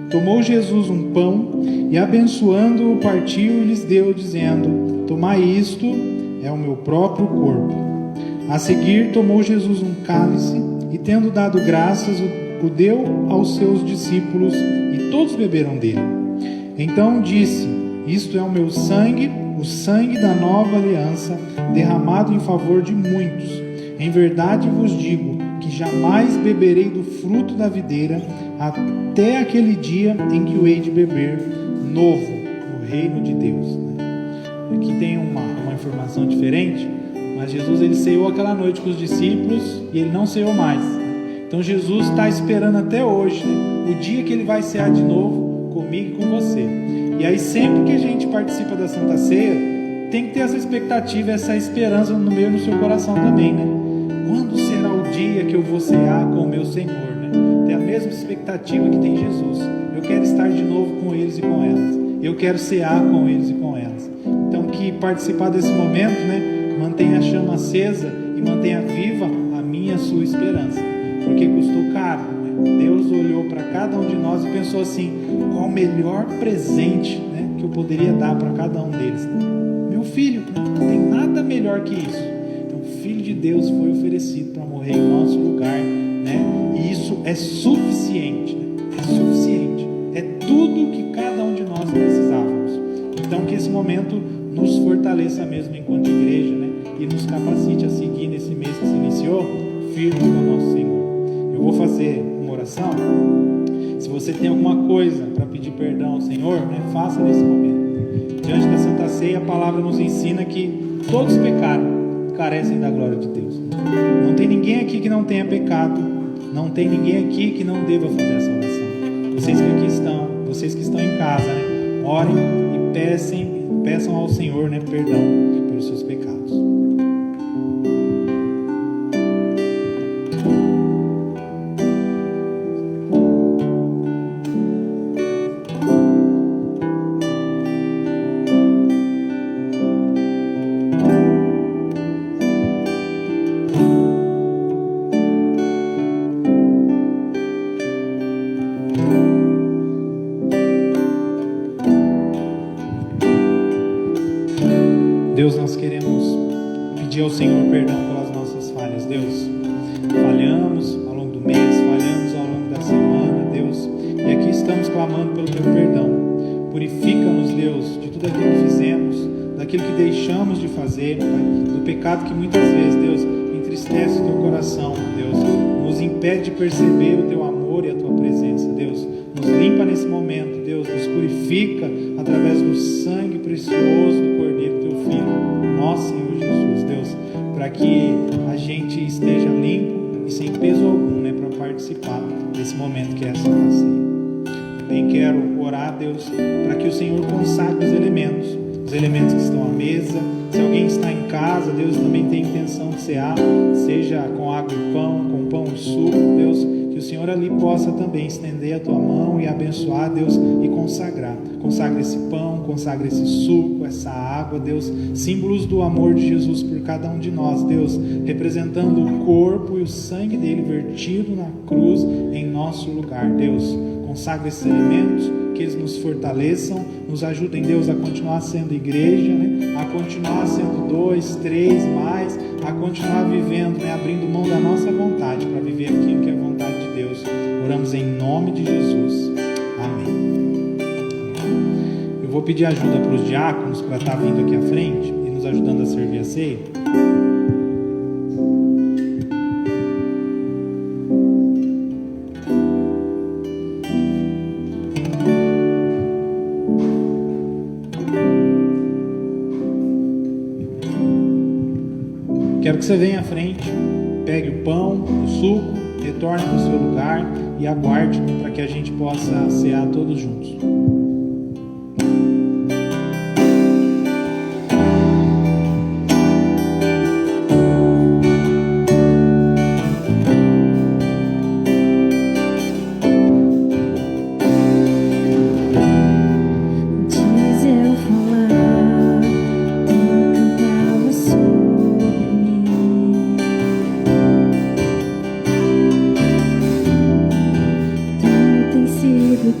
tomou Jesus um pão e, abençoando-o, partiu e lhes deu, dizendo: tomai isto, é o meu próprio corpo. A seguir, tomou Jesus um cálice e, tendo dado graças, o deu aos seus discípulos, e todos beberam dele. Então disse: isto é o meu sangue, o sangue da nova aliança, derramado em favor de muitos. Em verdade vos digo que jamais beberei do fruto da videira, até aquele dia em que o hei de beber novo no reino de Deus. Aqui tem uma informação diferente, mas Jesus, ele ceou aquela noite com os discípulos e ele não ceou mais. Então Jesus está esperando até hoje, né, o dia que ele vai cear de novo comigo e com você. E aí sempre que a gente participa da Santa Ceia, tem que ter essa expectativa, essa esperança no meio do seu coração também, né? Quando será o dia que eu vou cear com o meu Senhor, né? Tem a mesma expectativa que tem Jesus. Eu quero estar de novo com eles e com elas. Eu quero cear com eles e com elas. Então, que participar desse momento, né, mantenha a chama acesa e mantenha viva a minha e a sua esperança. Porque custou caro, né? Deus olhou para cada um de nós e pensou assim: qual o melhor presente, né, que eu poderia dar para cada um deles? Meu filho, não tem nada melhor que isso. O Filho de Deus foi oferecido para morrer em nosso lugar, né? E isso é suficiente, né? É suficiente, é tudo que cada um de nós precisávamos. Então que esse momento nos fortaleça mesmo enquanto igreja, né? E nos capacite a seguir nesse mês que se iniciou, firme com o nosso Senhor. Eu vou fazer uma oração. Se você tem alguma coisa para pedir perdão ao Senhor, né, faça nesse momento. Diante da Santa Ceia, a palavra nos ensina que todos pecaram, carecem da glória de Deus. Não tem ninguém aqui que não tenha pecado, não tem ninguém aqui que não deva fazer essa oração. Vocês que aqui estão, vocês que estão em casa, né, orem e peçam ao Senhor, né, perdão pelos seus pecados. Deus, nós queremos pedir ao Senhor perdão pelas nossas falhas, Deus. Falhamos ao longo do mês, falhamos ao longo da semana, Deus. E aqui estamos clamando pelo Teu perdão. Purifica-nos, Deus, de tudo aquilo que fizemos, daquilo que deixamos de fazer, Pai, do pecado que muitas vezes, Deus, entristece o Teu coração, Deus. Nos impede de perceber o Teu amor e a Tua presença. limpa nesse momento, Deus, nos purifica através do sangue precioso do Cordeiro, teu Filho, nosso Senhor Jesus, Deus, para que a gente esteja limpo e sem peso algum, né, para participar desse momento que é a Santa Ceia. Também quero orar, Deus, para que o Senhor consagre os elementos que estão à mesa. Se alguém está em casa, Deus, também tem intenção de cear, seja com água e pão, com pão e suco, Deus, que o Senhor ali possa também estender a tua mão e abençoar, Deus, e consagrar. Consagra esse pão, consagra esse suco, essa água, Deus, símbolos do amor de Jesus por cada um de nós, Deus, representando o corpo e o sangue dele vertido na cruz em nosso lugar, Deus. Consagra esses elementos, que eles nos fortaleçam, nos ajudem, Deus, a continuar sendo igreja, né? A continuar sendo 2, 3, mais, a continuar vivendo, né? Abrindo mão da nossa vontade para viver aquilo que é a vontade de Deus. Oramos em nome de Jesus. Amém. Eu vou pedir ajuda para os diáconos para estar vindo aqui à frente e nos ajudando a servir a ceia. Quero que você venha à frente, pegue o pão, o suco, retorne para o seu lugar e aguarde para que a gente possa cear todos juntos.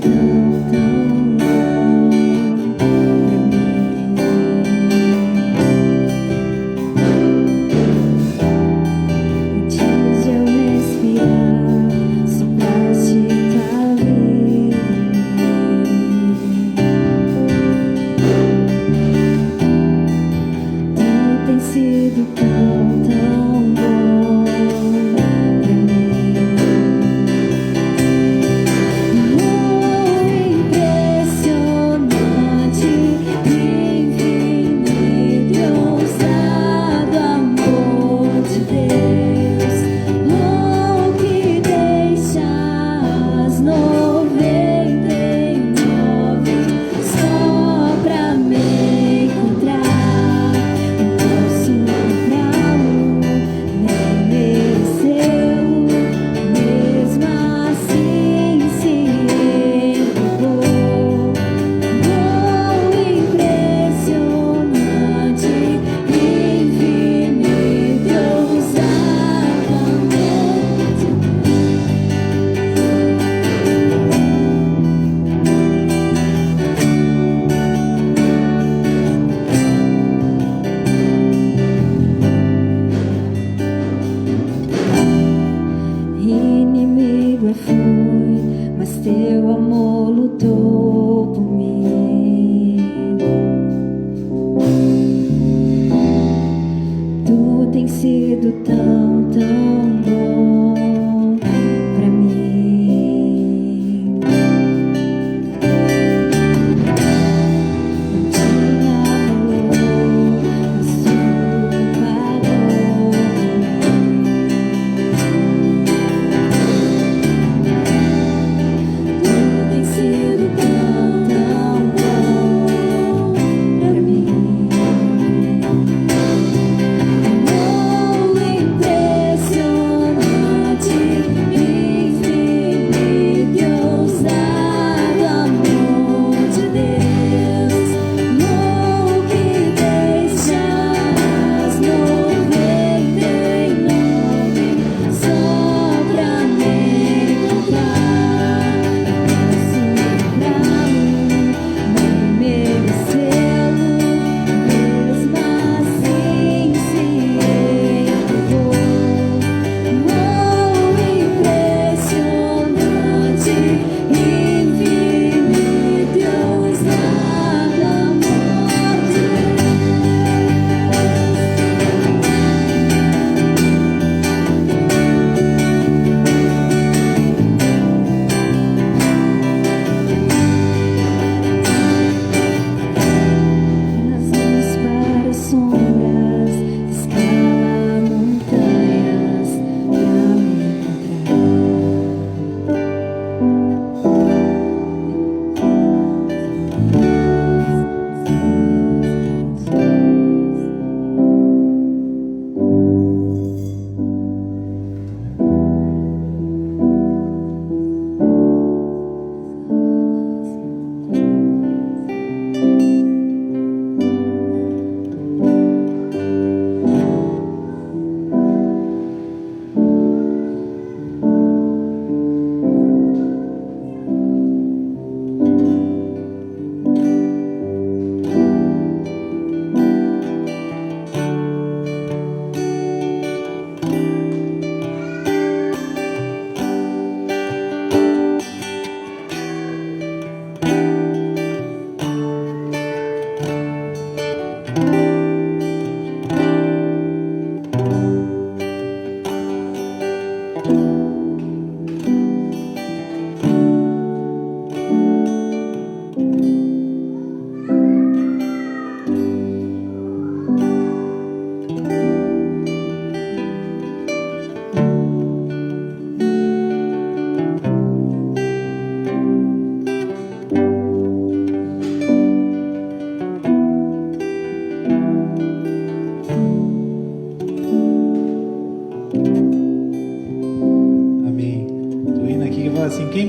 Tão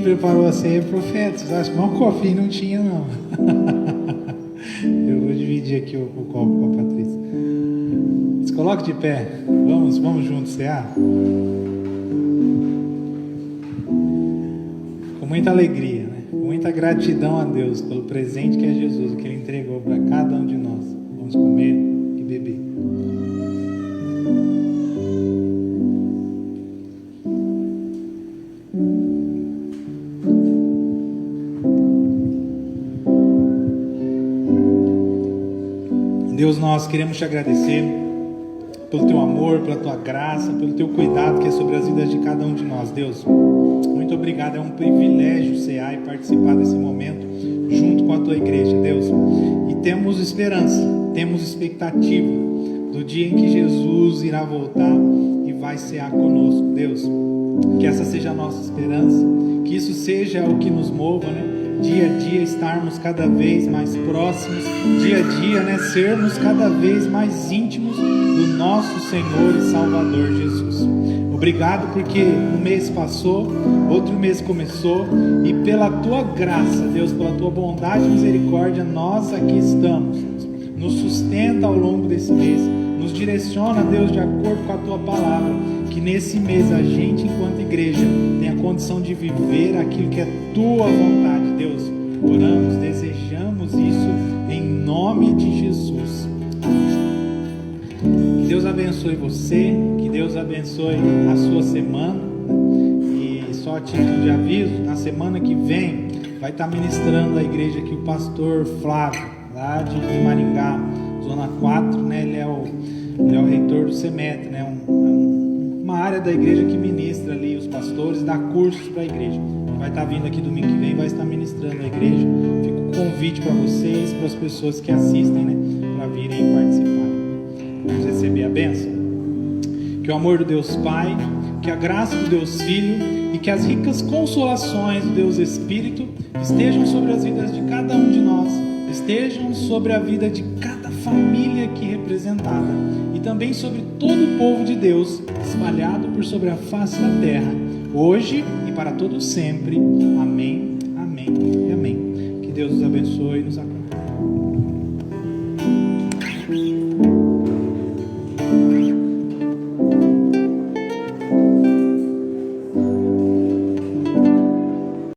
preparou a ceia é profeta. Vocês acham que um copinho não tinha, não. Eu vou dividir aqui o copo com a Patrícia. Se coloque de pé. Vamos juntos cear. Com muita alegria, né? Com muita gratidão a Deus pelo presente que é Jesus, o que Ele entregou para cada um de nós. Vamos comer e beber. Deus, nós queremos te agradecer pelo teu amor, pela tua graça, pelo teu cuidado que é sobre as vidas de cada um de nós. Deus, muito obrigado, é um privilégio cear e participar desse momento junto com a tua igreja, Deus. E temos esperança, temos expectativa do dia em que Jesus irá voltar e vai cear conosco, Deus. Que essa seja a nossa esperança, que isso seja o que nos mova, né? Dia a dia estarmos cada vez mais próximos, dia a dia, né, sermos cada vez mais íntimos do nosso Senhor e Salvador Jesus. Obrigado porque um mês passou, outro mês começou, e pela tua graça, Deus, pela tua bondade e misericórdia, nós aqui estamos. Nos sustenta ao longo desse mês, nos direciona, Deus, de acordo com a tua palavra, que nesse mês a gente, enquanto igreja, tenha condição de viver aquilo que é tua vontade, Deus. Oramos, desejamos isso em nome de Jesus. Que Deus abençoe você, que Deus abençoe a sua semana. E só a título de aviso, na semana que vem vai estar ministrando a igreja aqui o pastor Flávio, lá de Maringá, Zona 4, né? Ele é o reitor do CEMET, né? Uma área da igreja que ministra ali os pastores, dá cursos para a igreja. Vai estar vindo aqui domingo que vem, vai estar ministrando a igreja. Fica o convite para vocês, para as pessoas que assistem, né, para virem participar. Vamos receber a bênção. Que o amor do Deus Pai, que a graça do Deus Filho e que as ricas consolações do Deus Espírito estejam sobre as vidas de cada um de nós, estejam sobre a vida de cada família aqui representada e também sobre todo o povo de Deus espalhado por sobre a face da terra, hoje e para todo sempre. Amém.